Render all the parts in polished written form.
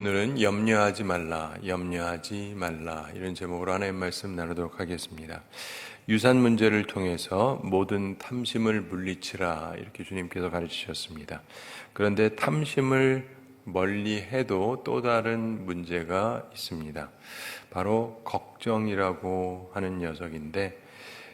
오늘은 염려하지 말라, 염려하지 말라 이런 제목으로 하나님 말씀 나누도록 하겠습니다. 유산 문제를 통해서 모든 탐심을 물리치라 이렇게 주님께서 가르치셨습니다. 그런데 탐심을 멀리해도 또 다른 문제가 있습니다. 바로 걱정이라고 하는 녀석인데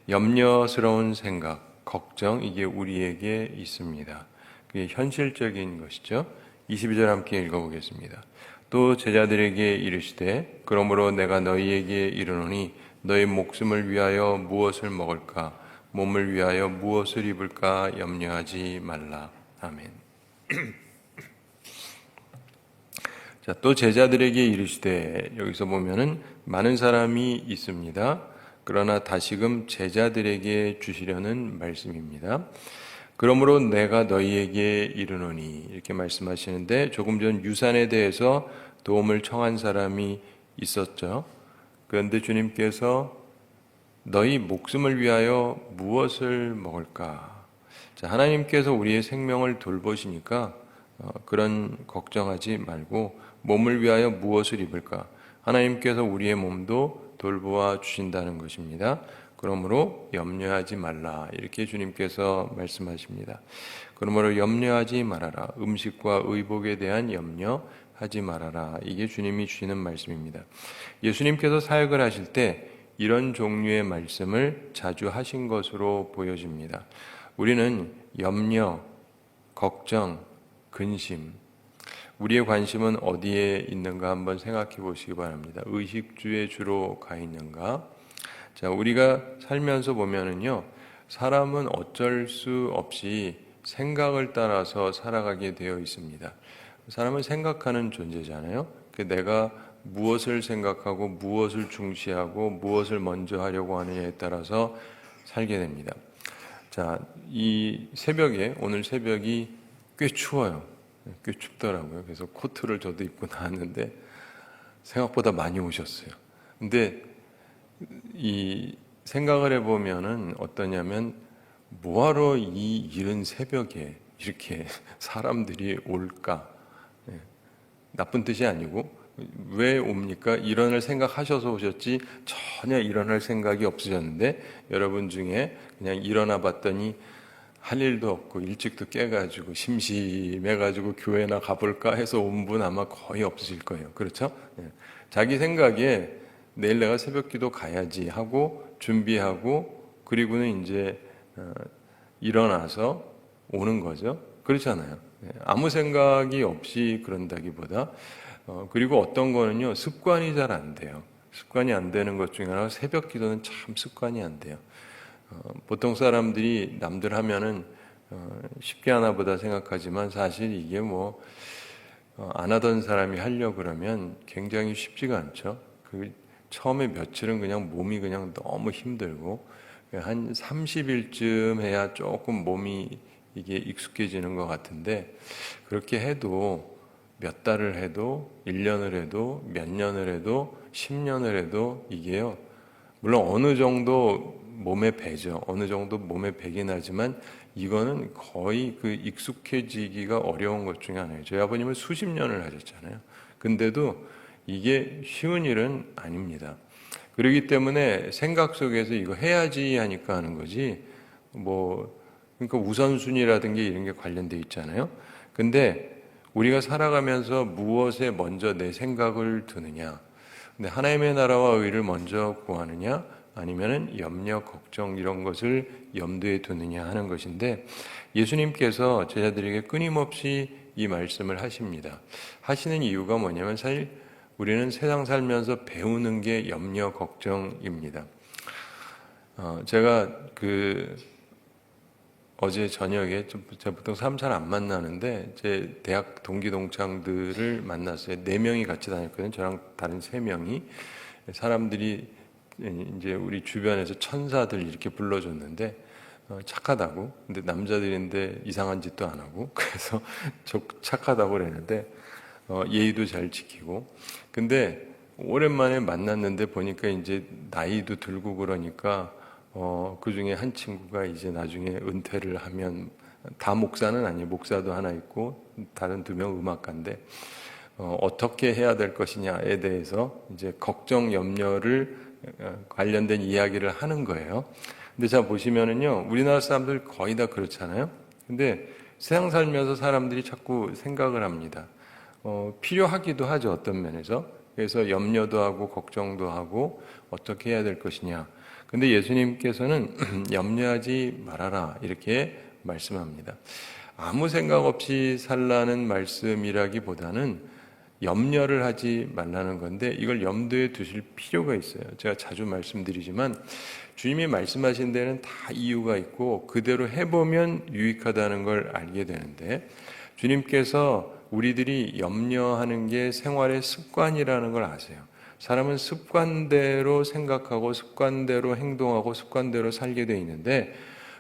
염려스러운 생각, 걱정 이게 우리에게 있습니다. 그게 현실적인 것이죠. 22절 함께 읽어보겠습니다. 또 제자들에게 이르시되 그러므로 내가 너희에게 이르노니 너희 목숨을 위하여 무엇을 먹을까 몸을 위하여 무엇을 입을까 염려하지 말라. 아멘. 자, 또 제자들에게 이르시되 여기서 보면은 많은 사람이 있습니다. 그러나 다시금 제자들에게 주시려는 말씀입니다. 그러므로 내가 너희에게 이르노니 이렇게 말씀하시는데 조금 전 유산에 대해서 도움을 청한 사람이 있었죠. 그런데 주님께서 너희 목숨을 위하여 무엇을 먹을까? 자, 하나님께서 우리의 생명을 돌보시니까 그런 걱정하지 말고 몸을 위하여 무엇을 입을까? 하나님께서 우리의 몸도 돌보아 주신다는 것입니다. 그러므로 염려하지 말라 이렇게 주님께서 말씀하십니다. 그러므로 염려하지 말아라. 음식과 의복에 대한 염려하지 말아라. 이게 주님이 주시는 말씀입니다. 예수님께서 사역을 하실 때 이런 종류의 말씀을 자주 하신 것으로 보여집니다. 우리는 염려, 걱정, 근심, 우리의 관심은 어디에 있는가 한번 생각해 보시기 바랍니다. 의식주에 주로 가 있는가? 자, 우리가 살면서 보면은요, 사람은 어쩔 수 없이 생각을 따라서 살아가게 되어 있습니다. 사람은 생각하는 존재잖아요. 내가 무엇을 생각하고 무엇을 중시하고 무엇을 먼저 하려고 하느냐에 따라서 살게 됩니다. 자, 이 새벽에, 오늘 새벽이 꽤 추워요. 꽤 춥더라고요. 그래서 코트를 저도 입고 나왔는데 생각보다 많이 오셨어요. 근데 이 생각을 해보면은 어떠냐면 뭐하러 이 이른 새벽에 이렇게 사람들이 올까? 나쁜 뜻이 아니고 왜 옵니까? 일어날 생각하셔서 오셨지 전혀 일어날 생각이 없으셨는데 여러분 중에 그냥 일어나 봤더니 할 일도 없고 일찍도 깨가지고 심심해가지고 교회나 가볼까 해서 온 분 아마 거의 없으실 거예요. 그렇죠? 자기 생각에 내일 내가 새벽기도 가야지 하고 준비하고 그리고는 이제 일어나서 오는 거죠. 그렇잖아요. 아무 생각이 없이 그런다기보다 그리고 어떤 거는요 습관이 잘 안 돼요. 습관이 안 되는 것 중에 하나가 새벽기도는 참 습관이 안 돼요. 보통 사람들이 남들 하면은 쉽게 하나 보다 생각하지만 사실 이게 뭐 안 하던 사람이 하려고 그러면 굉장히 쉽지가 않죠. 처음에 며칠은 그냥 몸이 그냥 너무 힘들고 한 30일쯤 해야 조금 몸이 이게 익숙해지는 것 같은데 그렇게 해도 몇 달을 해도 1년을 해도 몇 년을 해도 10년을 해도 이게요 물론 어느 정도 몸에 배죠. 어느 정도 몸에 배긴 하지만 이거는 거의 그 익숙해지기가 어려운 것 중에 하나예요. 저희 아버님은 수십 년을 하셨잖아요. 근데도 이게 쉬운 일은 아닙니다. 그렇기 때문에 생각 속에서 이거 해야지 하니까 하는 거지, 그러니까 우선순위라든가 이런 게 관련돼 있잖아요. 근데 우리가 살아가면서 무엇에 먼저 내 생각을 두느냐, 근데 하나님의 나라와 의를 먼저 구하느냐, 아니면은 염려, 걱정 이런 것을 염두에 두느냐 하는 것인데 예수님께서 제자들에게 끊임없이 이 말씀을 하십니다. 하시는 이유가 뭐냐면 사실 우리는 세상 살면서 배우는 게 염려, 걱정입니다. 제가 어제 저녁에 제가 보통 사람 잘 안 만나는데 제 대학 동기 동창들을 만났어요. 4명이 같이 다녔거든요. 저랑 다른 3명이 사람들이 이제 우리 주변에서 천사들 이렇게 불러줬는데 착하다고. 근데 남자들인데 이상한 짓도 안 하고 그래서 착하다고 그랬는데 예의도 잘 지키고. 근데 오랜만에 만났는데 보니까 이제 나이도 들고 그러니까 그 중에 한 친구가 이제 나중에 은퇴를 하면 다 목사는 아니에요. 목사도 하나 있고 다른 2명 음악가인데 어떻게 해야 될 것이냐에 대해서 이제 걱정, 염려를 관련된 이야기를 하는 거예요. 근데 자 보시면은요, 우리나라 사람들 거의 다 그렇잖아요. 근데 세상 살면서 사람들이 자꾸 생각을 합니다. 필요하기도 하죠, 어떤 면에서. 그래서 염려도 하고 걱정도 하고 어떻게 해야 될 것이냐. 근데 예수님께서는 염려하지 말아라 이렇게 말씀합니다. 아무 생각 없이 살라는 말씀이라기보다는 염려를 하지 말라는 건데 이걸 염두에 두실 필요가 있어요. 제가 자주 말씀드리지만 주님이 말씀하신 데는 다 이유가 있고 그대로 해보면 유익하다는 걸 알게 되는데 주님께서 우리들이 염려하는 게 생활의 습관이라는 걸 아세요. 사람은 습관대로 생각하고 습관대로 행동하고 습관대로 살게 돼 있는데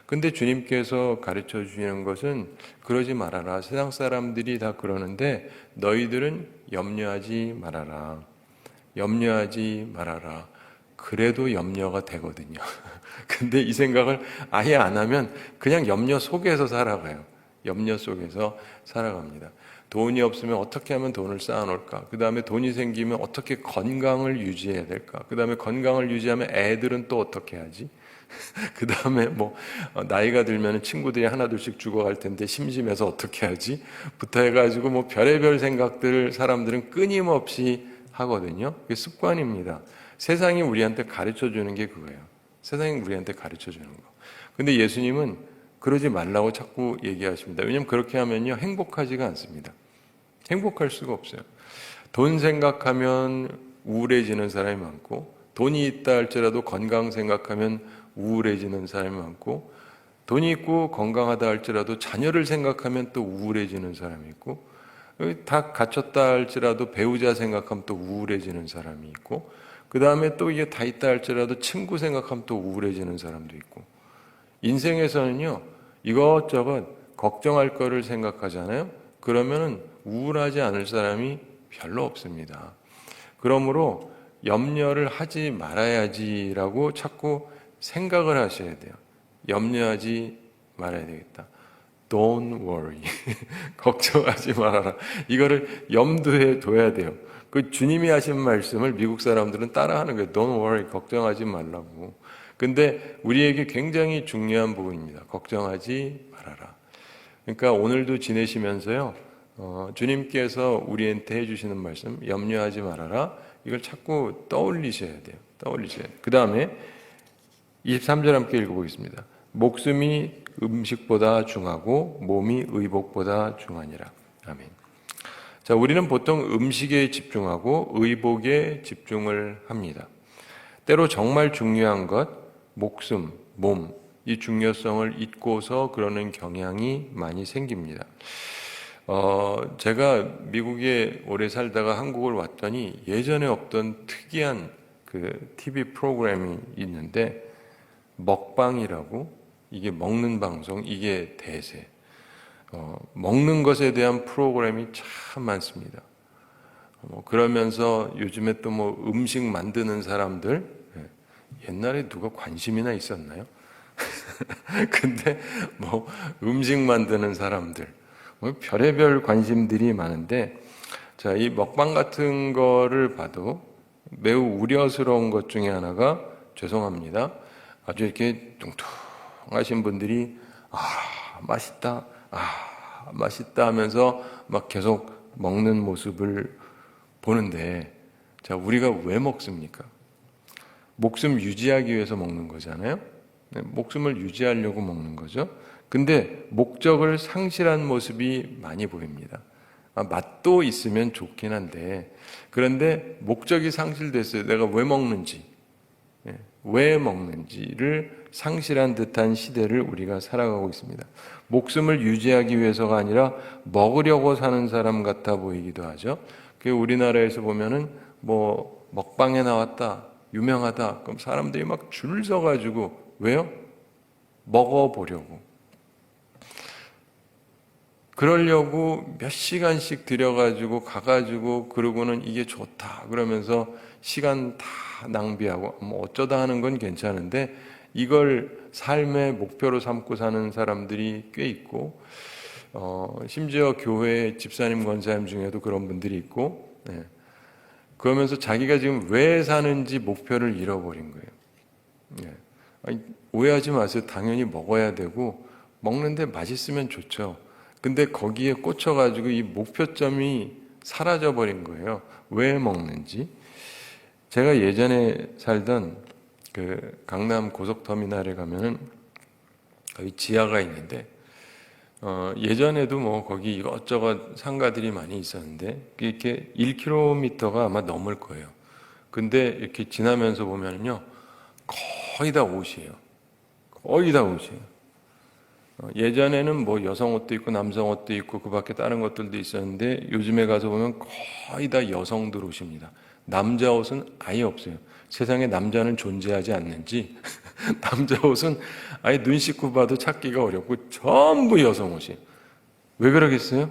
근데 주님께서 가르쳐 주시는 것은 그러지 말아라. 세상 사람들이 다 그러는데 너희들은 염려하지 말아라. 염려하지 말아라. 그래도 염려가 되거든요. 근데 이 생각을 아예 안 하면 그냥 염려 속에서 살아가요. 염려 속에서 살아갑니다. 돈이 없으면 어떻게 하면 돈을 쌓아놓을까? 그 다음에 돈이 생기면 어떻게 건강을 유지해야 될까? 그 다음에 건강을 유지하면 애들은 또 어떻게 하지? 그 다음에 나이가 들면 친구들이 하나둘씩 죽어갈 텐데 심심해서 어떻게 하지? 부터 해가지고 별의별 생각들을 사람들은 끊임없이 하거든요. 그게 습관입니다. 세상이 우리한테 가르쳐 주는 게 그거예요. 세상이 우리한테 가르쳐 주는 거. 근데 예수님은 그러지 말라고 자꾸 얘기하십니다. 왜냐하면 그렇게 하면요 행복하지가 않습니다. 행복할 수가 없어요. 돈 생각하면 우울해지는 사람이 많고 돈이 있다 할지라도 건강 생각하면 우울해지는 사람이 많고 돈이 있고 건강하다 할지라도 자녀를 생각하면 또 우울해지는 사람이 있고 다 갖췄다 할지라도 배우자 생각하면 또 우울해지는 사람이 있고 그 다음에 또 이게 다 있다 할지라도 친구 생각하면 또 우울해지는 사람도 있고 인생에서는요 이것저것 걱정할 거를 생각하잖아요. 그러면은 우울하지 않을 사람이 별로 없습니다. 그러므로 염려를 하지 말아야지라고 자꾸 생각을 하셔야 돼요. 염려하지 말아야 되겠다. Don't worry. 걱정하지 말아라. 이거를 염두에 둬야 돼요. 그 주님이 하신 말씀을 미국 사람들은 따라하는 거예요. Don't worry. 걱정하지 말라고. 근데 우리에게 굉장히 중요한 부분입니다. 걱정하지 말아라. 그러니까 오늘도 지내시면서요. 주님께서 우리한테 해주시는 말씀 염려하지 말아라. 이걸 자꾸 떠올리셔야 돼요. 떠올리셔야 돼요. 그 다음에 23절 함께 읽어보겠습니다. 목숨이 음식보다 중하고 몸이 의복보다 중하니라. 아멘. 자, 우리는 보통 음식에 집중하고 의복에 집중을 합니다. 때로 정말 중요한 것, 목숨, 몸, 이 중요성을 잊고서 그러는 경향이 많이 생깁니다. 제가 미국에 오래 살다가 한국을 왔더니 예전에 없던 특이한 그 TV 프로그램이 있는데 먹방이라고 이게 먹는 방송 이게 대세. 먹는 것에 대한 프로그램이 참 많습니다. 그러면서 요즘에 또 음식 만드는 사람들 옛날에 누가 관심이나 있었나요? 근데 음식 만드는 사람들 별의별 관심들이 많은데 자, 이 먹방 같은 거를 봐도 매우 우려스러운 것 중에 하나가 죄송합니다. 아주 이렇게 뚱뚱하신 분들이 맛있다, 맛있다 하면서 막 계속 먹는 모습을 보는데 자, 우리가 왜 먹습니까? 목숨 유지하기 위해서 먹는 거잖아요. 목숨을 유지하려고 먹는 거죠. 근데 목적을 상실한 모습이 많이 보입니다. 맛도 있으면 좋긴 한데 그런데 목적이 상실됐어요. 내가 왜 먹는지, 왜 먹는지를 상실한 듯한 시대를 우리가 살아가고 있습니다. 목숨을 유지하기 위해서가 아니라 먹으려고 사는 사람 같아 보이기도 하죠. 그 우리나라에서 보면은 먹방에 나왔다, 유명하다. 그럼 사람들이 막 줄 서가지고 왜요? 먹어보려고. 그러려고 몇 시간씩 들여가지고 가가지고 그러고는 이게 좋다 그러면서 시간 다 낭비하고 어쩌다 하는 건 괜찮은데 이걸 삶의 목표로 삼고 사는 사람들이 꽤 있고 심지어 교회 집사님, 권사님 중에도 그런 분들이 있고, 그러면서 자기가 지금 왜 사는지 목표를 잃어버린 거예요. 아니, 오해하지 마세요. 당연히 먹어야 되고 먹는데 맛있으면 좋죠. 근데 거기에 꽂혀가지고 이 목표점이 사라져버린 거예요. 왜 먹는지. 제가 예전에 살던 그 강남 고속터미널에 가면은 거기 지하가 있는데 예전에도 뭐 거기 이것저것 상가들이 많이 있었는데 이렇게 1km가 아마 넘을 거예요. 근데 이렇게 지나면서 보면은요 거의 다 옷이에요. 거의 다 옷이에요. 예전에는 뭐 여성 옷도 있고 남성 옷도 있고 그 밖에 다른 것들도 있었는데 요즘에 가서 보면 거의 다 여성들 옷입니다. 남자 옷은 아예 없어요. 세상에 남자는 존재하지 않는지 남자 옷은 아예 눈 씻고 봐도 찾기가 어렵고 전부 여성 옷이에요. 왜 그러겠어요?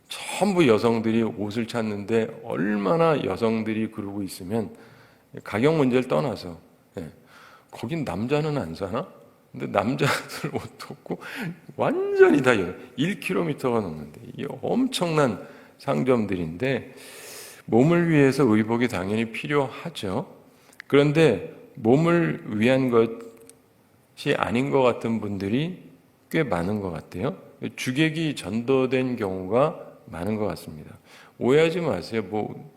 전부 여성들이 옷을 찾는데 얼마나 여성들이 그러고 있으면 가격 문제를 떠나서 거긴 남자는 안 사나? 근데 남자들 옷도 없고 완전히 다 1km가 넘는데 이게 엄청난 상점들인데 몸을 위해서 의복이 당연히 필요하죠. 그런데 몸을 위한 것이 아닌 것 같은 분들이 꽤 많은 것 같아요. 주객이 전도된 경우가 많은 것 같습니다. 오해하지 마세요. 뭐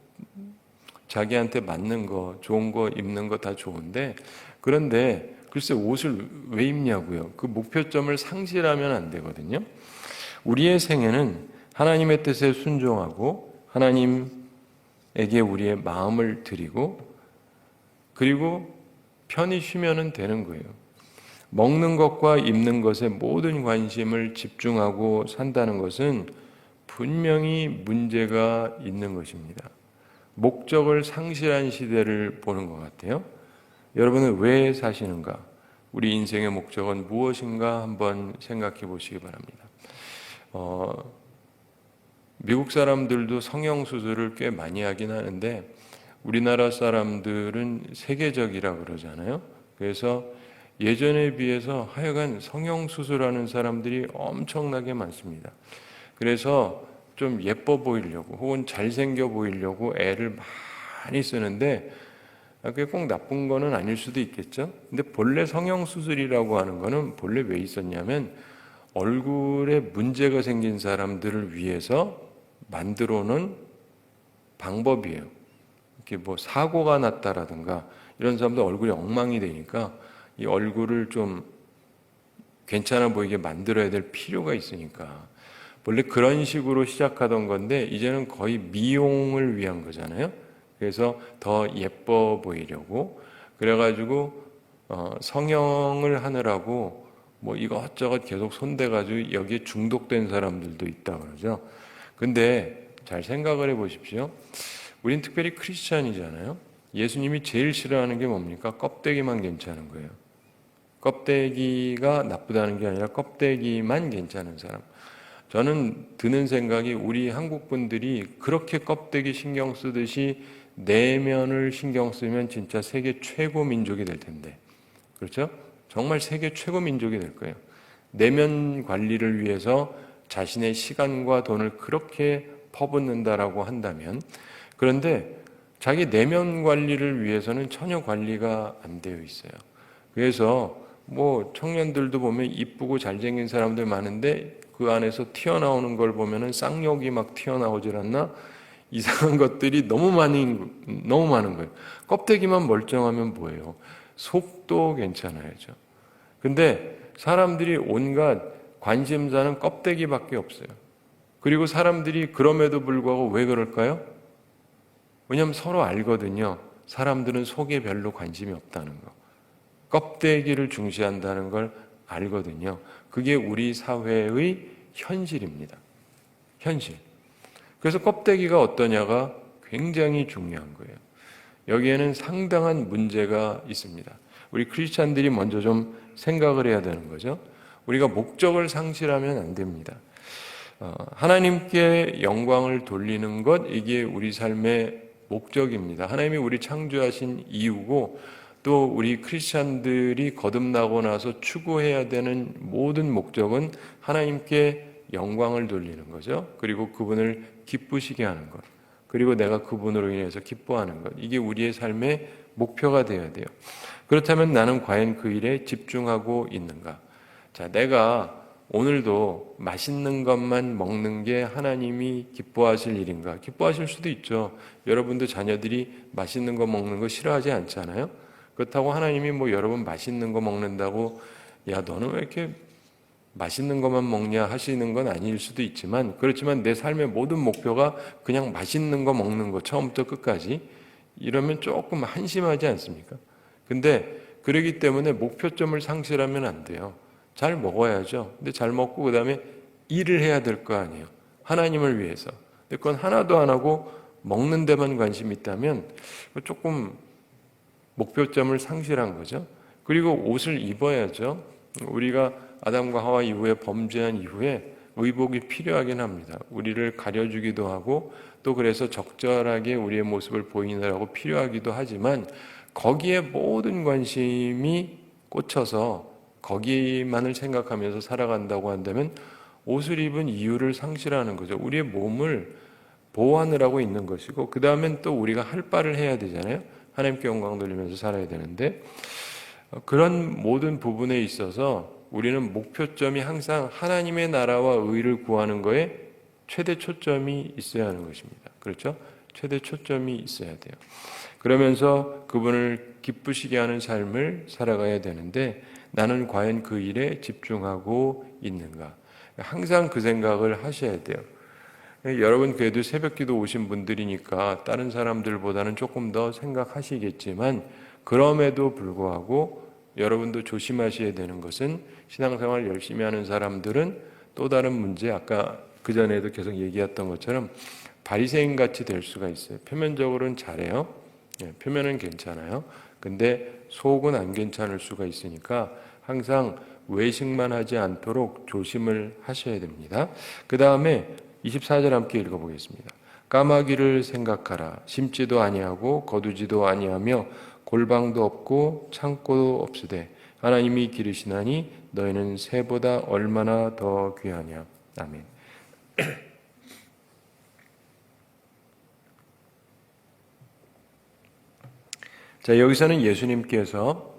자기한테 맞는 거, 좋은 거 입는 거 다 좋은데 그런데 글쎄 옷을 왜 입냐고요. 그 목표점을 상실하면 안 되거든요. 우리의 생애는 하나님의 뜻에 순종하고 하나님에게 우리의 마음을 드리고 그리고 편히 쉬면은 되는 거예요. 먹는 것과 입는 것에 모든 관심을 집중하고 산다는 것은 분명히 문제가 있는 것입니다. 목적을 상실한 시대를 보는 것 같아요. 여러분은 왜 사시는가? 우리 인생의 목적은 무엇인가 한번 생각해 보시기 바랍니다. 미국 사람들도 성형수술을 꽤 많이 하긴 하는데 우리나라 사람들은 세계적이라 그러잖아요. 그래서 예전에 비해서 하여간 성형수술하는 사람들이 엄청나게 많습니다. 그래서 좀 예뻐 보이려고 혹은 잘생겨 보이려고 애를 많이 쓰는데 그게 꼭 나쁜 거는 아닐 수도 있겠죠. 근데 본래 성형수술이라고 하는 거는 본래 왜 있었냐면 얼굴에 문제가 생긴 사람들을 위해서 만들어 놓은 방법이에요. 이렇게 뭐 사고가 났다라든가 이런 사람들 얼굴이 엉망이 되니까 이 얼굴을 좀 괜찮아 보이게 만들어야 될 필요가 있으니까 원래 그런 식으로 시작하던 건데 이제는 거의 미용을 위한 거잖아요. 그래서 더 예뻐 보이려고 그래가지고 성형을 하느라고 뭐 이것저것 계속 손대가지고 여기에 중독된 사람들도 있다 그러죠. 근데 잘 생각을 해보십시오. 우린 특별히 크리스찬이잖아요. 예수님이 제일 싫어하는 게 뭡니까? 껍데기만 괜찮은 거예요. 껍데기가 나쁘다는 게 아니라 껍데기만 괜찮은 사람. 저는 드는 생각이 우리 한국 분들이 그렇게 껍데기 신경 쓰듯이 내면을 신경 쓰면 진짜 세계 최고 민족이 될 텐데. 그렇죠? 정말 세계 최고 민족이 될 거예요. 내면 관리를 위해서 자신의 시간과 돈을 그렇게 퍼붓는다라고 한다면 그런데 자기 내면 관리를 위해서는 전혀 관리가 안 되어 있어요. 그래서 뭐 청년들도 보면 이쁘고 잘생긴 사람들 많은데 그 안에서 튀어나오는 걸 보면은 쌍욕이 막 튀어나오질 않나? 이상한 것들이 너무 많은 거예요. 껍데기만 멀쩡하면 뭐예요? 속도 괜찮아야죠. 근데 사람들이 온갖 관심사는 껍데기밖에 없어요. 그리고 사람들이 그럼에도 불구하고 왜 그럴까요? 왜냐하면 서로 알거든요. 사람들은 속에 별로 관심이 없다는 거. 껍데기를 중시한다는 걸 알거든요. 그게 우리 사회의 현실입니다. 현실. 그래서 껍데기가 어떠냐가 굉장히 중요한 거예요. 여기에는 상당한 문제가 있습니다. 우리 크리스찬들이 먼저 좀 생각을 해야 되는 거죠. 우리가 목적을 상실하면 안 됩니다. 하나님께 영광을 돌리는 것, 이게 우리 삶의 목적입니다. 하나님이 우리 창조하신 이유고 또 우리 크리스찬들이 거듭나고 나서 추구해야 되는 모든 목적은 하나님께 영광을 돌리는 거죠. 그리고 그분을 기쁘시게 하는 것. 그리고 내가 그분으로 인해서 기뻐하는 것. 이게 우리의 삶의 목표가 되어야 돼요. 그렇다면 나는 과연 그 일에 집중하고 있는가? 자, 내가 오늘도 맛있는 것만 먹는 게 하나님이 기뻐하실 일인가? 기뻐하실 수도 있죠. 여러분도 자녀들이 맛있는 거 먹는 거 싫어하지 않잖아요. 그렇다고 하나님이 뭐 여러분 맛있는 거 먹는다고 야 너는 왜 이렇게 맛있는 것만 먹냐 하시는 건 아닐 수도 있지만, 그렇지만 내 삶의 모든 목표가 그냥 맛있는 거 먹는 거 처음부터 끝까지 이러면 조금 한심하지 않습니까? 근데 그러기 때문에 목표점을 상실하면 안 돼요. 잘 먹어야죠. 근데 잘 먹고 그 다음에 일을 해야 될 거 아니에요. 하나님을 위해서. 근데 그건 하나도 안 하고 먹는 데만 관심이 있다면 조금 목표점을 상실한 거죠. 그리고 옷을 입어야죠. 우리가 아담과 하와 이후에 범죄한 이후에 의복이 필요하긴 합니다. 우리를 가려주기도 하고 또 그래서 적절하게 우리의 모습을 보이느라고 필요하기도 하지만 거기에 모든 관심이 꽂혀서 거기만을 생각하면서 살아간다고 한다면 옷을 입은 이유를 상실하는 거죠. 우리의 몸을 보호하느라고 있는 것이고 그 다음엔 또 우리가 할 바를 해야 되잖아요. 하나님께 영광 돌리면서 살아야 되는데 그런 모든 부분에 있어서 우리는 목표점이 항상 하나님의 나라와 의를 구하는 거에 최대 초점이 있어야 하는 것입니다. 그렇죠? 최대 초점이 있어야 돼요. 그러면서 그분을 기쁘시게 하는 삶을 살아가야 되는데 나는 과연 그 일에 집중하고 있는가? 항상 그 생각을 하셔야 돼요. 여러분 그래도 새벽기도 오신 분들이니까 다른 사람들보다는 조금 더 생각하시겠지만 그럼에도 불구하고 여러분도 조심하셔야 되는 것은 신앙생활 열심히 하는 사람들은 또 다른 문제, 아까 그전에도 계속 얘기했던 것처럼 바리새인 같이 될 수가 있어요. 표면적으로는 잘해요. 표면은 괜찮아요. 근데 속은 안 괜찮을 수가 있으니까 항상 외식만 하지 않도록 조심을 하셔야 됩니다. 그 다음에 24절 함께 읽어보겠습니다. 까마귀를 생각하라. 심지도 아니하고 거두지도 아니하며 골방도 없고 창고도 없으되 하나님이 기르시나니 너희는 새보다 얼마나 더 귀하냐. 아멘. 자, 여기서는 예수님께서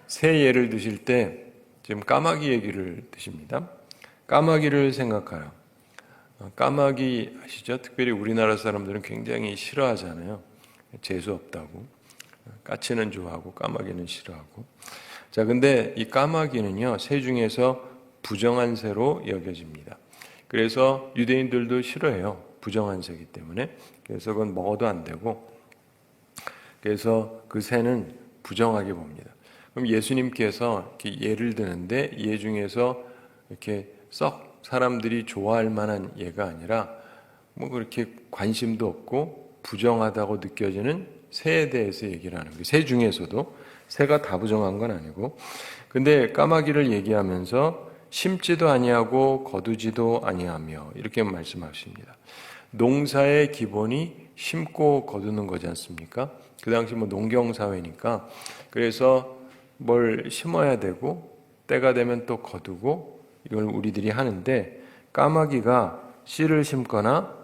새 예를 드실 때 지금 까마귀 얘기를 드십니다. 까마귀를 생각하라. 까마귀 아시죠? 특별히 우리나라 사람들은 굉장히 싫어하잖아요. 재수 없다고. 까치는 좋아하고 까마귀는 싫어하고. 자, 근데 이 까마귀는요, 새 중에서 부정한 새로 여겨집니다. 그래서 유대인들도 싫어해요. 부정한 새이기 때문에. 그래서 그건 먹어도 안 되고. 그래서 그 새는 부정하게 봅니다. 그럼 예수님께서 이렇게 예를 드는데 예 중에서 이렇게 썩 사람들이 좋아할 만한 예가 아니라 뭐 그렇게 관심도 없고 부정하다고 느껴지는 새에 대해서 얘기를 하는 거예요. 새 중에서도 새가 다 부정한 건 아니고. 근데 까마귀를 얘기하면서 심지도 아니하고 거두지도 아니하며 이렇게 말씀하십니다. 농사의 기본이 심고 거두는 거지 않습니까? 그 당시 뭐 농경 사회니까 그래서 뭘 심어야 되고 때가 되면 또 거두고 이걸 우리들이 하는데 까마귀가 씨를 심거나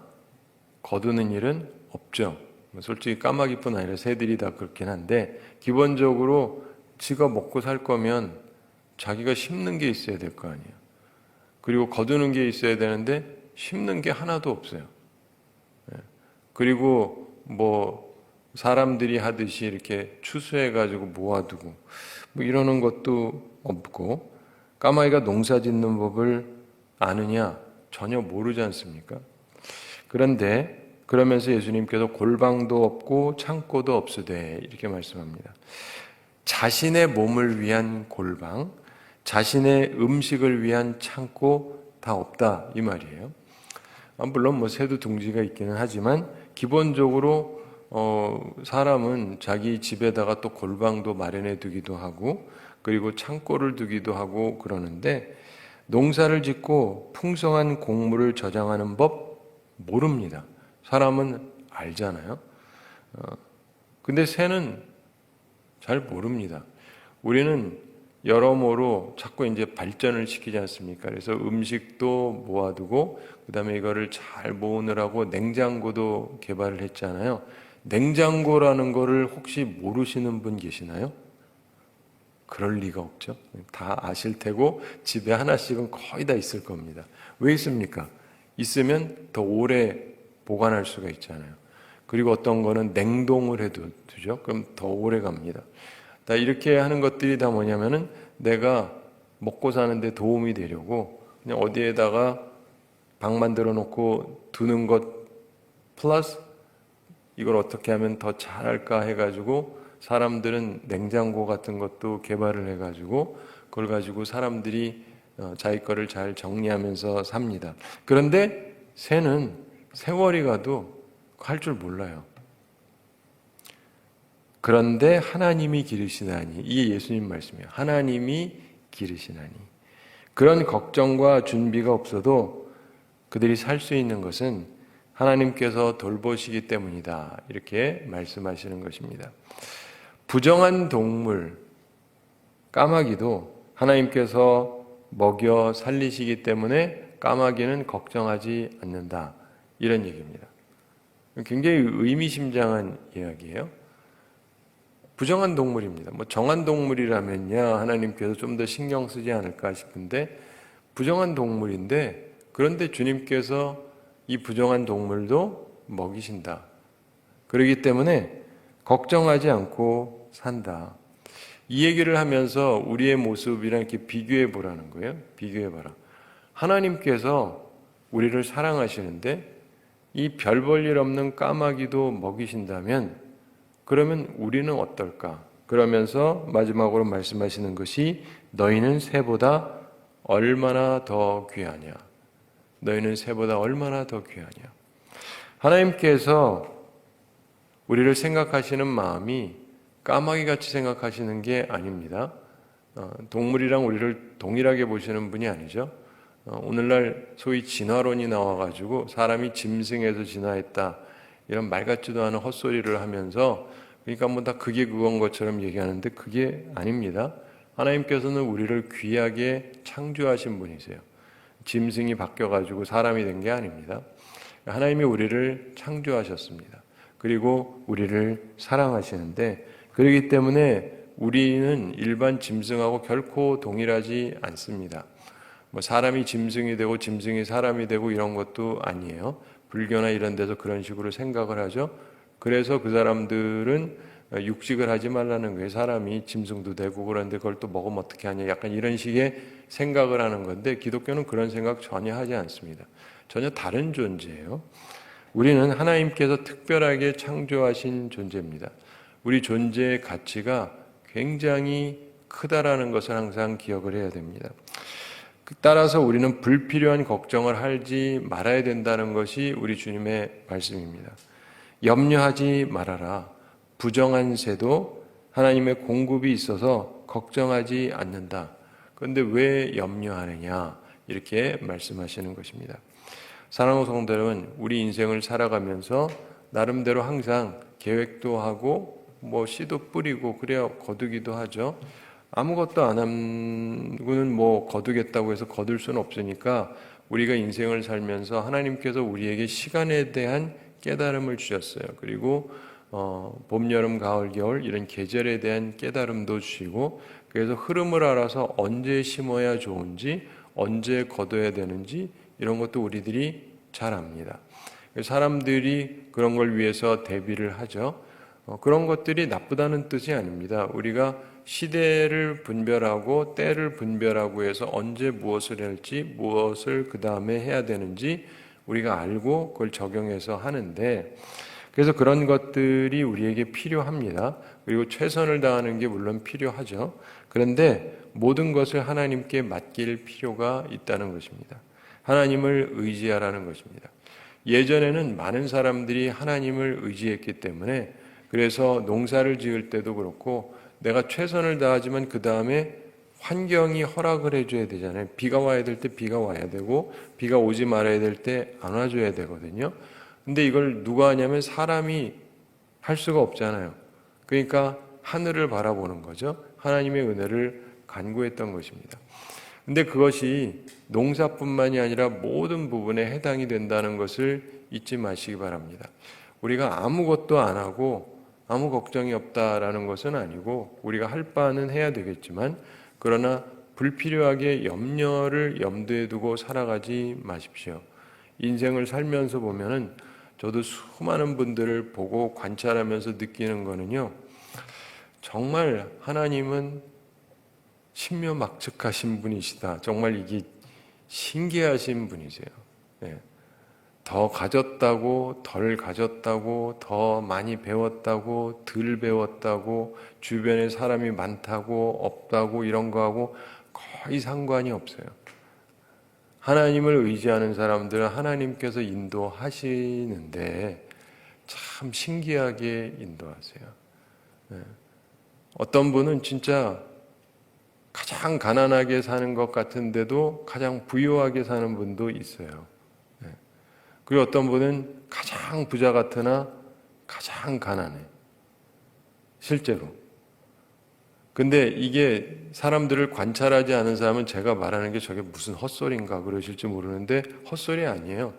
거두는 일은 없죠. 솔직히 까마귀뿐 아니라 새들이 다 그렇긴 한데 기본적으로 지가 먹고 살 거면 자기가 심는 게 있어야 될 거 아니에요. 그리고 거두는 게 있어야 되는데 심는 게 하나도 없어요. 그리고 뭐 사람들이 하듯이 이렇게 추수해가지고 모아두고 뭐 이러는 것도 없고 까마귀가 농사 짓는 법을 아느냐? 전혀 모르지 않습니까? 그런데 그러면서 예수님께서 골방도 없고 창고도 없으되 이렇게 말씀합니다. 자신의 몸을 위한 골방, 자신의 음식을 위한 창고 다 없다 이 말이에요. 물론 뭐 새도 둥지가 있기는 하지만 기본적으로 사람은 자기 집에다가 또 골방도 마련해 두기도 하고 그리고 창고를 두기도 하고 그러는데 농사를 짓고 풍성한 곡물을 저장하는 법 모릅니다. 사람은 알잖아요. 근데 새는 잘 모릅니다. 우리는 여러모로 자꾸 이제 발전을 시키지 않습니까? 그래서 음식도 모아두고 그다음에 이거를 잘 모으느라고 냉장고도 개발을 했잖아요. 냉장고라는 거를 혹시 모르시는 분 계시나요? 그럴 리가 없죠. 다 아실 테고 집에 하나씩은 거의 다 있을 겁니다. 왜 있습니까? 있으면 더 오래 보관할 수가 있잖아요. 그리고 어떤 거는 냉동을 해두죠. 그럼 더 오래 갑니다. 다 이렇게 하는 것들이 다 뭐냐면은 내가 먹고 사는데 도움이 되려고 그냥 어디에다가 방 만들어 놓고 두는 것 플러스 이걸 어떻게 하면 더 잘할까 해가지고 사람들은 냉장고 같은 것도 개발을 해가지고 그걸 가지고 사람들이 자기 거를 잘 정리하면서 삽니다. 그런데 새는 세월이 가도 할 줄 몰라요. 그런데 하나님이 기르시나니, 이게 예수님 말씀이에요. 하나님이 기르시나니. 그런 걱정과 준비가 없어도 그들이 살 수 있는 것은 하나님께서 돌보시기 때문이다. 이렇게 말씀하시는 것입니다. 부정한 동물, 까마귀도 하나님께서 먹여 살리시기 때문에 까마귀는 걱정하지 않는다. 이런 얘기입니다. 굉장히 의미심장한 이야기예요. 부정한 동물입니다. 뭐 정한 동물이라면야 하나님께서 좀 더 신경 쓰지 않을까 싶은데 부정한 동물인데 그런데 주님께서 이 부정한 동물도 먹이신다. 그렇기 때문에 걱정하지 않고 산다. 이 얘기를 하면서 우리의 모습이랑 이렇게 비교해 보라는 거예요. 비교해 봐라. 하나님께서 우리를 사랑하시는데 이 별 볼 일 없는 까마귀도 먹이신다면 그러면 우리는 어떨까? 그러면서 마지막으로 말씀하시는 것이 너희는 새보다 얼마나 더 귀하냐? 너희는 새보다 얼마나 더 귀하냐? 하나님께서 우리를 생각하시는 마음이 까마귀같이 생각하시는 게 아닙니다. 동물이랑 우리를 동일하게 보시는 분이 아니죠. 오늘날 소위 진화론이 나와가지고 사람이 짐승에서 진화했다 이런 말 같지도 않은 헛소리를 하면서 그러니까 뭐 다 그게 그건 것처럼 얘기하는데 그게 아닙니다. 하나님께서는 우리를 귀하게 창조하신 분이세요. 짐승이 바뀌어가지고 사람이 된 게 아닙니다. 하나님이 우리를 창조하셨습니다. 그리고 우리를 사랑하시는데 그렇기 때문에 우리는 일반 짐승하고 결코 동일하지 않습니다. 뭐 사람이 짐승이 되고 짐승이 사람이 되고 이런 것도 아니에요. 불교나 이런 데서 그런 식으로 생각을 하죠. 그래서 그 사람들은 육식을 하지 말라는 거예요. 사람이 짐승도 되고 그런데 그걸 또 먹으면 어떻게 하냐 약간 이런 식의 생각을 하는 건데 기독교는 그런 생각 전혀 하지 않습니다. 전혀 다른 존재예요. 우리는 하나님께서 특별하게 창조하신 존재입니다. 우리 존재의 가치가 굉장히 크다라는 것을 항상 기억을 해야 됩니다. 따라서 우리는 불필요한 걱정을 하지 말아야 된다는 것이 우리 주님의 말씀입니다. 염려하지 말아라. 부정한 새도 하나님의 공급이 있어서 걱정하지 않는다. 그런데 왜 염려하느냐? 이렇게 말씀하시는 것입니다. 사랑하는 성도 여러분, 우리 인생을 살아가면서 나름대로 항상 계획도 하고 뭐 씨도 뿌리고 그래야 거두기도 하죠. 아무것도 안 하고는 뭐 거두겠다고 해서 거둘 수는 없으니까 우리가 인생을 살면서 하나님께서 우리에게 시간에 대한 깨달음을 주셨어요. 그리고 봄, 여름, 가을, 겨울 이런 계절에 대한 깨달음도 주시고 그래서 흐름을 알아서 언제 심어야 좋은지 언제 거둬야 되는지 이런 것도 우리들이 잘 압니다. 사람들이 그런 걸 위해서 대비를 하죠. 그런 것들이 나쁘다는 뜻이 아닙니다. 우리가 시대를 분별하고 때를 분별하고 해서 언제 무엇을 할지 무엇을 그 다음에 해야 되는지 우리가 알고 그걸 적용해서 하는데 그래서 그런 것들이 우리에게 필요합니다. 그리고 최선을 다하는 게 물론 필요하죠. 그런데 모든 것을 하나님께 맡길 필요가 있다는 것입니다. 하나님을 의지하라는 것입니다. 예전에는 많은 사람들이 하나님을 의지했기 때문에 그래서 농사를 지을 때도 그렇고 내가 최선을 다하지만 그 다음에 환경이 허락을 해줘야 되잖아요. 비가 와야 될 때 비가 와야 되고 비가 오지 말아야 될 때 안 와줘야 되거든요. 근데 이걸 누가 하냐면 사람이 할 수가 없잖아요. 그러니까 하늘을 바라보는 거죠. 하나님의 은혜를 간구했던 것입니다. 근데 그것이 농사뿐만이 아니라 모든 부분에 해당이 된다는 것을 잊지 마시기 바랍니다. 우리가 아무것도 안 하고 아무 걱정이 없다라는 것은 아니고 우리가 할 바는 해야 되겠지만 그러나 불필요하게 염려를 염두에 두고 살아가지 마십시오. 인생을 살면서 보면은 저도 수많은 분들을 보고 관찰하면서 느끼는 거는요. 정말 하나님은 신묘막측하신 분이시다. 정말 이게 신기하신 분이세요. 네. 더 가졌다고 덜 가졌다고 더 많이 배웠다고 덜 배웠다고 주변에 사람이 많다고 없다고 이런 거하고 거의 상관이 없어요. 하나님을 의지하는 사람들은 하나님께서 인도하시는데 참 신기하게 인도하세요. 네. 어떤 분은 진짜 가장 가난하게 사는 것 같은데도 가장 부유하게 사는 분도 있어요. 그리고 어떤 분은 가장 부자 같으나 가장 가난해. 실제로. 근데 이게 사람들을 관찰하지 않은 사람은 제가 말하는 게 저게 무슨 헛소리인가 그러실지 모르는데 헛소리 아니에요.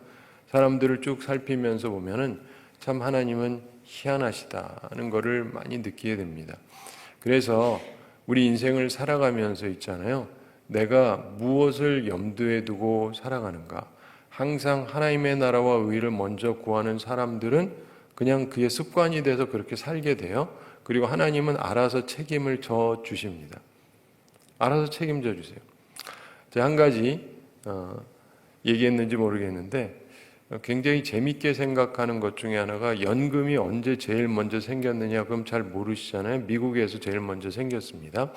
사람들을 쭉 살피면서 보면은 참 하나님은 희한하시다는 것을 많이 느끼게 됩니다. 그래서 우리 인생을 살아가면서 있잖아요. 내가 무엇을 염두에 두고 살아가는가? 항상 하나님의 나라와 의를 먼저 구하는 사람들은 그냥 그의 습관이 돼서 그렇게 살게 돼요. 그리고 하나님은 알아서 책임을 져 주십니다. 알아서 책임져 주세요. 제가 한 가지 얘기했는지 모르겠는데 굉장히 재밌게 생각하는 것 중에 하나가 연금이 언제 제일 먼저 생겼느냐 그럼 잘 모르시잖아요. 미국에서 제일 먼저 생겼습니다.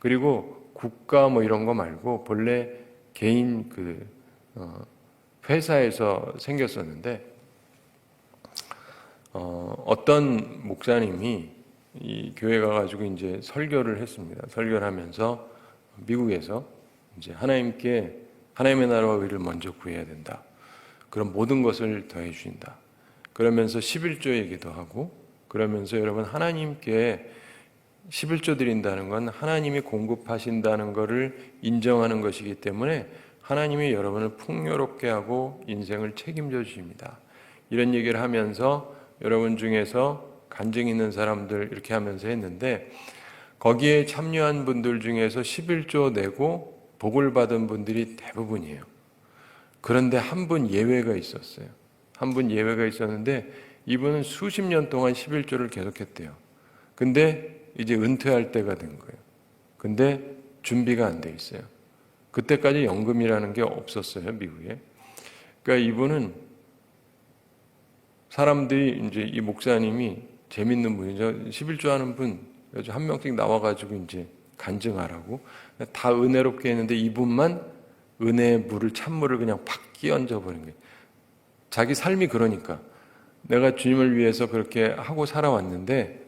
그리고 국가 뭐 이런 거 말고 본래 개인 회사에서 생겼었는데 어떤 목사님이 이 교회 가가지고 이제 설교를 했습니다. 설교를 하면서 미국에서 이제 하나님의 나라와 의를 먼저 구해야 된다. 그럼 모든 것을 더해 주신다. 그러면서 11조 얘기도 하고 그러면서 여러분 하나님께 11조 드린다는 건 하나님이 공급하신다는 것을 인정하는 것이기 때문에 하나님이 여러분을 풍요롭게 하고 인생을 책임져 주십니다. 이런 얘기를 하면서 여러분 중에서 간증 있는 사람들 이렇게 하면서 했는데 거기에 참여한 분들 중에서 11조 내고 복을 받은 분들이 대부분이에요. 그런데 한 분 예외가 있었어요. 한 분 예외가 있었는데 이분은 수십 년 동안 11조를 계속했대요. 근데 이제 은퇴할 때가 된 거예요. 근데 준비가 안 돼 있어요. 그때까지 연금이라는 게 없었어요, 미국에. 그러니까 이분은 사람들이 이제 이 목사님이 재밌는 분이죠. 11조 하는 분, 한 명씩 나와가지고 이제 간증하라고. 다 은혜롭게 했는데 이분만 은혜의 물을, 찬물을 그냥 팍 끼얹어 버린 거예요. 자기 삶이 그러니까. 내가 주님을 위해서 그렇게 하고 살아왔는데,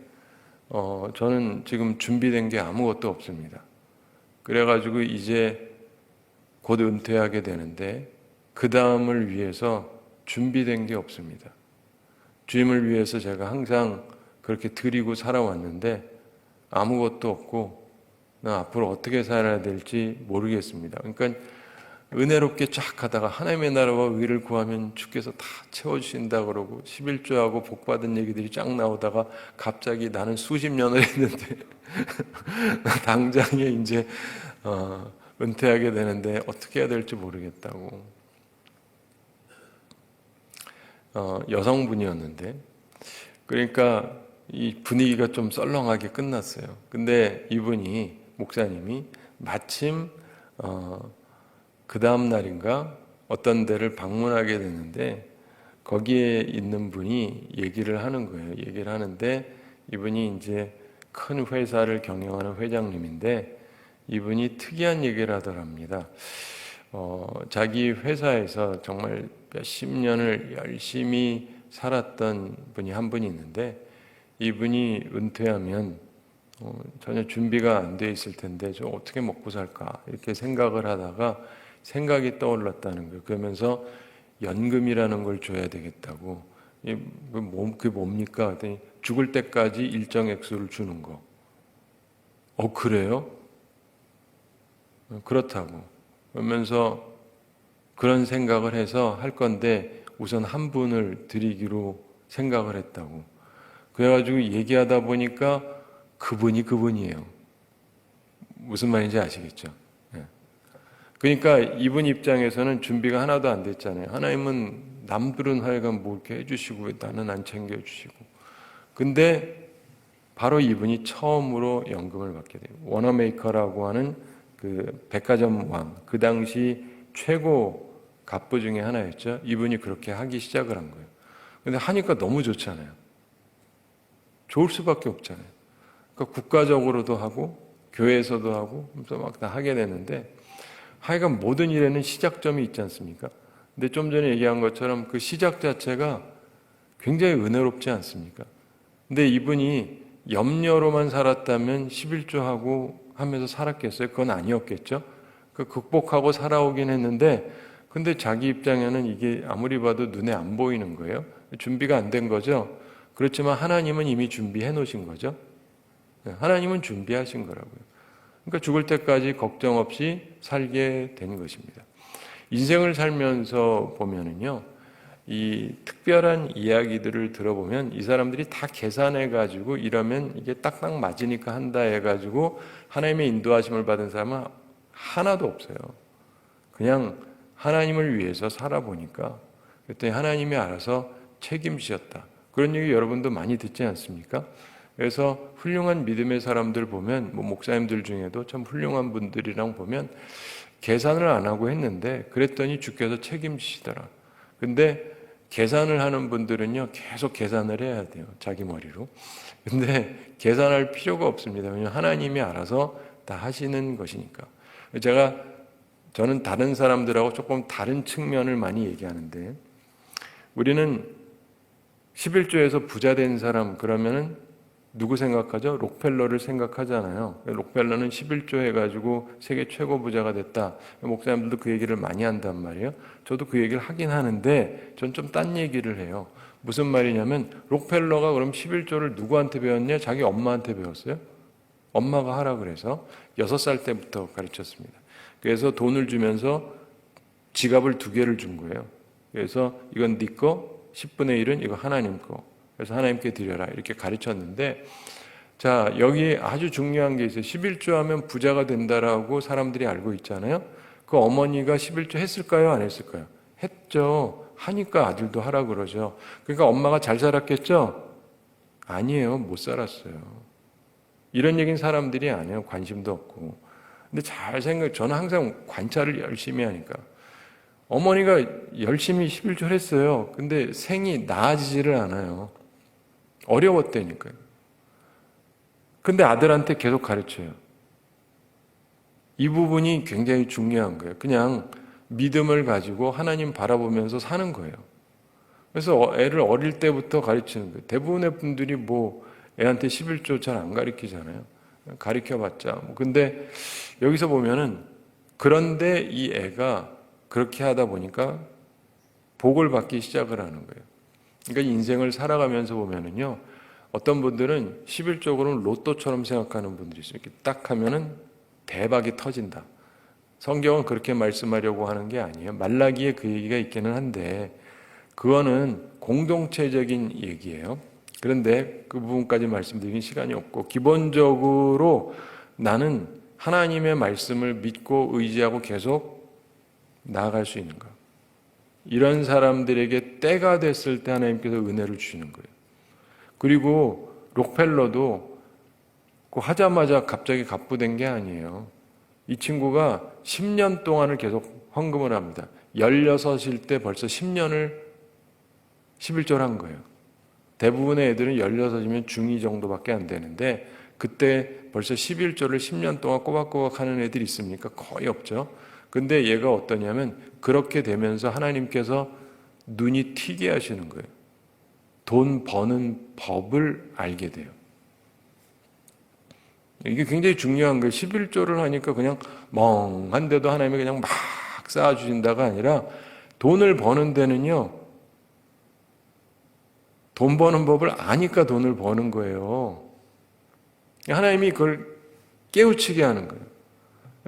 저는 지금 준비된 게 아무것도 없습니다. 그래가지고 이제 곧 은퇴하게 되는데 그 다음을 위해서 준비된 게 없습니다. 주님을 위해서 제가 항상 그렇게 드리고 살아왔는데 아무것도 없고 나 앞으로 어떻게 살아야 될지 모르겠습니다. 그러니까 은혜롭게 쫙 하다가 하나님의 나라와 의를 구하면 주께서 다 채워주신다 그러고 11조하고 복받은 얘기들이 쫙 나오다가 갑자기 나는 수십 년을 했는데 당장에 이제 은퇴하게 되는데 어떻게 해야 될지 모르겠다고. 여성분이었는데 그러니까 이 분위기가 좀 썰렁하게 끝났어요. 근데 이분이 목사님이 마침 그 다음 날인가 어떤 데를 방문하게 됐는데 거기에 있는 분이 얘기를 하는 거예요. 얘기를 하는데 이분이 이제 큰 회사를 경영하는 회장님인데 이분이 특이한 얘기를 하더랍니다. 자기 회사에서 정말 몇십 년을 열심히 살았던 분이 한 분이 있는데 이분이 은퇴하면 전혀 준비가 안 돼 있을 텐데 저 어떻게 먹고 살까 이렇게 생각을 하다가 생각이 떠올랐다는 거예요. 그러면서 연금이라는 걸 줘야 되겠다고. 그게 뭡니까? 그랬더니 죽을 때까지 일정 액수를 주는 거. 그래요? 그렇다고. 그러면서 그런 생각을 해서 할 건데 우선 한 분을 드리기로 생각을 했다고. 그래가지고 얘기하다 보니까 그분이 그분이에요. 무슨 말인지 아시겠죠? 예. 그러니까 이분 입장에서는 준비가 하나도 안 됐잖아요. 하나님은 남들은 하여간 뭐 이렇게 해주시고 왜 나는 안 챙겨주시고. 근데 바로 이분이 처음으로 연금을 받게 돼요. 워너메이커라고 하는 그 백화점 왕, 그 당시 최고 갑부 중에 하나였죠. 이분이 그렇게 하기 시작을 한 거예요. 근데 하니까 너무 좋잖아요. 좋을 수밖에 없잖아요. 그러니까 국가적으로도 하고 교회에서도 하고 막 다 하게 되는데 하여간 모든 일에는 시작점이 있지 않습니까? 근데 좀 전에 얘기한 것처럼 그 시작 자체가 굉장히 은혜롭지 않습니까? 근데 이분이 염려로만 살았다면 11조하고 하면서 살았겠어요? 그건 아니었겠죠? 그 극복하고 살아오긴 했는데 근데 자기 입장에는 이게 아무리 봐도 눈에 안 보이는 거예요. 준비가 안 된 거죠. 그렇지만 하나님은 이미 준비해 놓으신 거죠. 하나님은 준비하신 거라고요. 그러니까 죽을 때까지 걱정 없이 살게 된 것입니다. 인생을 살면서 보면은요, 이 특별한 이야기들을 들어보면 이 사람들이 다 계산해가지고 이러면 이게 딱딱 맞으니까 한다 해가지고 하나님의 인도하심을 받은 사람은 하나도 없어요. 그냥 하나님을 위해서 살아보니까 그랬더니 하나님이 알아서 책임지셨다. 그런 얘기 여러분도 많이 듣지 않습니까? 그래서 훌륭한 믿음의 사람들 보면 뭐 목사님들 중에도 참 훌륭한 분들이랑 보면 계산을 안 하고 했는데 그랬더니 주께서 책임지시더라. 근데 계산을 하는 분들은요 계속 계산을 해야 돼요. 자기 머리로. 근데 계산할 필요가 없습니다. 왜냐하면 하나님이 알아서 다 하시는 것이니까. 저는 다른 사람들하고 조금 다른 측면을 많이 얘기하는데 우리는 11조에서 부자 된 사람 그러면은 누구 생각하죠? 록펠러를 생각하잖아요. 록펠러는 11조 해가지고 세계 최고 부자가 됐다. 목사님들도 그 얘기를 많이 한단 말이에요. 저도 그 얘기를 하긴 하는데 전 좀 딴 얘기를 해요. 무슨 말이냐면 록펠러가 그럼 11조를 누구한테 배웠냐? 자기 엄마한테 배웠어요. 엄마가 하라 그래서 6살 때부터 가르쳤습니다. 그래서 돈을 주면서 지갑을 2개를 준 거예요. 그래서 이건 네 거, 10분의 1은 이거 하나님 거. 그래서 하나님께 드려라 이렇게 가르쳤는데 자 여기 아주 중요한 게 있어요. 11조 하면 부자가 된다라고 사람들이 알고 있잖아요. 그 어머니가 11조 했을까요? 안 했을까요? 했죠. 하니까 아들도 하라 그러죠. 그러니까 엄마가 잘 살았겠죠? 아니에요. 못 살았어요. 이런 얘기는 사람들이 안 해요. 관심도 없고. 근데 저는 항상 관찰을 열심히 하니까 어머니가 열심히 11조를 했어요. 근데 생이 나아지지를 않아요. 어려웠다니까요. 근데 아들한테 계속 가르쳐요. 이 부분이 굉장히 중요한 거예요. 그냥 믿음을 가지고 하나님 바라보면서 사는 거예요. 그래서 애를 어릴 때부터 가르치는 거예요. 대부분의 분들이 뭐 애한테 11조 잘 안 가르치잖아요. 가르쳐봤자. 근데 여기서 보면은 그런데 이 애가 그렇게 하다 보니까 복을 받기 시작을 하는 거예요. 그러니까 인생을 살아가면서 보면은요, 어떤 분들은 11조는 로또처럼 생각하는 분들이 있어요. 이렇게 딱 하면은 대박이 터진다. 성경은 그렇게 말씀하려고 하는 게 아니에요. 말라기에 그 얘기가 있기는 한데, 그거는 공동체적인 얘기예요. 그런데 그 부분까지 말씀드리긴 시간이 없고, 기본적으로 나는 하나님의 말씀을 믿고 의지하고 계속 나아갈 수 있는 것. 이런 사람들에게 때가 됐을 때 하나님께서 은혜를 주시는 거예요. 그리고 록펠러도 그 하자마자 갑자기 갑부된 게 아니에요. 이 친구가 10년 동안을 계속 헌금을 합니다. 16일 때 벌써 10년을 11조를 한 거예요. 대부분의 애들은 16이면 중2 정도밖에 안 되는데 그때 벌써 11조를 10년 동안 꼬박꼬박 하는 애들이 있습니까? 거의 없죠. 근데 얘가 어떠냐면 그렇게 되면서 하나님께서 눈이 튀게 하시는 거예요. 돈 버는 법을 알게 돼요. 이게 굉장히 중요한 거예요. 11조를 하니까 그냥 멍한데도 하나님이 그냥 막 쌓아주신다가 아니라 돈을 버는 데는요. 돈 버는 법을 아니까 돈을 버는 거예요. 하나님이 그걸 깨우치게 하는 거예요.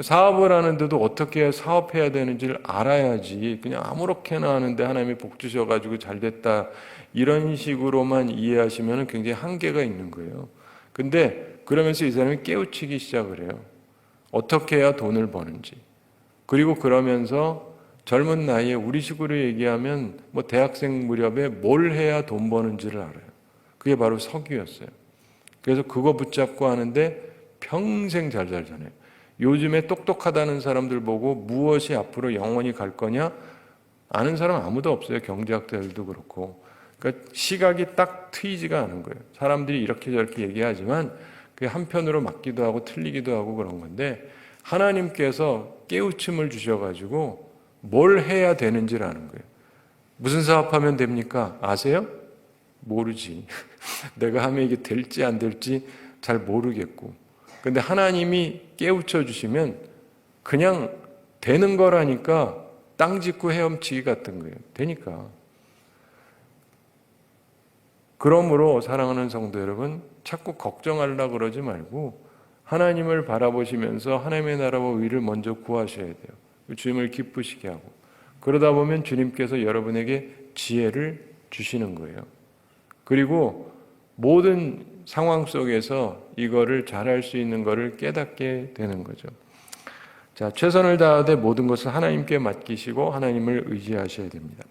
사업을 하는데도 어떻게 사업해야 되는지를 알아야지 그냥 아무렇게나 하는데 하나님이 복 주셔가지고 잘 됐다 이런 식으로만 이해하시면 굉장히 한계가 있는 거예요. 근데 그러면서 이 사람이 깨우치기 시작을 해요. 어떻게 해야 돈을 버는지. 그리고 그러면서 젊은 나이에 우리식으로 얘기하면 뭐 대학생 무렵에 뭘 해야 돈 버는지를 알아요. 그게 바로 석유였어요. 그래서 그거 붙잡고 하는데 평생 잘 살잖아요. 요즘에 똑똑하다는 사람들 보고 무엇이 앞으로 영원히 갈 거냐? 아는 사람 아무도 없어요. 경제학자들도 그렇고. 그러니까 시각이 딱 트이지가 않은 거예요. 사람들이 이렇게 저렇게 얘기하지만 그게 한편으로 맞기도 하고 틀리기도 하고 그런 건데 하나님께서 깨우침을 주셔가지고 뭘 해야 되는지를 아는 거예요. 무슨 사업하면 됩니까? 아세요? 모르지. 내가 하면 이게 될지 안 될지 잘 모르겠고. 근데 하나님이 깨우쳐 주시면 그냥 되는 거라니까 땅 짚고 헤엄치기 같은 거예요. 되니까. 그러므로 사랑하는 성도 여러분, 자꾸 걱정하려고 그러지 말고 하나님을 바라보시면서 하나님의 나라와 의를 먼저 구하셔야 돼요. 주님을 기쁘시게 하고. 그러다 보면 주님께서 여러분에게 지혜를 주시는 거예요. 그리고 모든 상황 속에서 이거를 잘할 수 있는 것을 깨닫게 되는 거죠. 자, 최선을 다하되 모든 것을 하나님께 맡기시고 하나님을 의지하셔야 됩니다.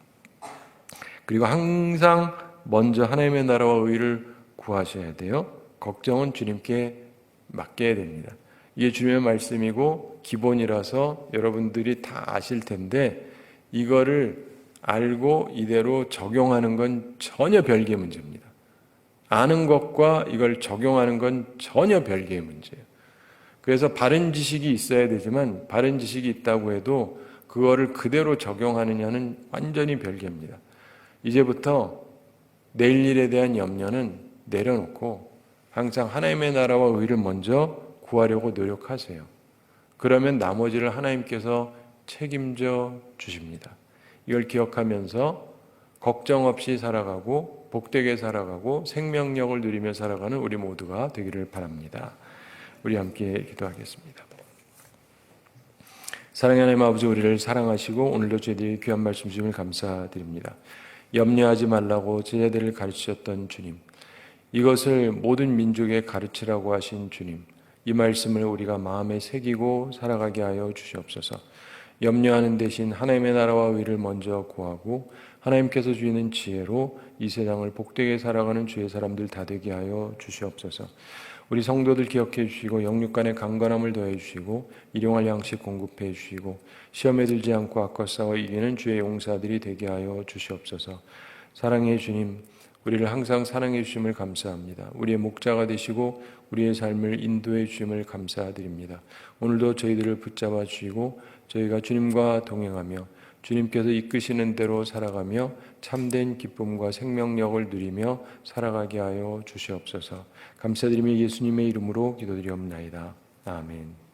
그리고 항상 먼저 하나님의 나라와 의를 구하셔야 돼요. 걱정은 주님께 맡겨야 됩니다. 이게 주님의 말씀이고 기본이라서 여러분들이 다 아실 텐데 이거를 알고 이대로 적용하는 건 전혀 별개의 문제입니다. 아는 것과 이걸 적용하는 건 전혀 별개의 문제예요. 그래서 바른 지식이 있어야 되지만 바른 지식이 있다고 해도 그거를 그대로 적용하느냐는 완전히 별개입니다. 이제부터 내일 일에 대한 염려는 내려놓고 항상 하나님의 나라와 의를 먼저 구하려고 노력하세요. 그러면 나머지를 하나님께서 책임져 주십니다. 이걸 기억하면서 걱정 없이 살아가고 복되게 살아가고 생명력을 누리며 살아가는 우리 모두가 되기를 바랍니다. 우리 함께 기도하겠습니다. 사랑의 하나님 아버지, 우리를 사랑하시고 오늘도 저희들이 귀한 말씀 주심을 감사드립니다. 염려하지 말라고 제자들을 가르치셨던 주님, 이것을 모든 민족에 가르치라고 하신 주님, 이 말씀을 우리가 마음에 새기고 살아가게 하여 주시옵소서. 염려하는 대신 하나님의 나라와 의를 먼저 구하고 하나님께서 주시는 지혜로 이 세상을 복되게 살아가는 주의 사람들 다 되게 하여 주시옵소서. 우리 성도들 기억해 주시고 영육간의 강건함을 더해 주시고 일용할 양식 공급해 주시고 시험에 들지 않고 악과 싸워 이기는 주의 용사들이 되게 하여 주시옵소서. 사랑의 주님, 우리를 항상 사랑해 주심을 감사합니다. 우리의 목자가 되시고 우리의 삶을 인도해 주심을 감사드립니다. 오늘도 저희들을 붙잡아 주시고 저희가 주님과 동행하며 주님께서 이끄시는 대로 살아가며 참된 기쁨과 생명력을 누리며 살아가게 하여 주시옵소서. 감사드리며 예수님의 이름으로 기도드리옵나이다. 아멘.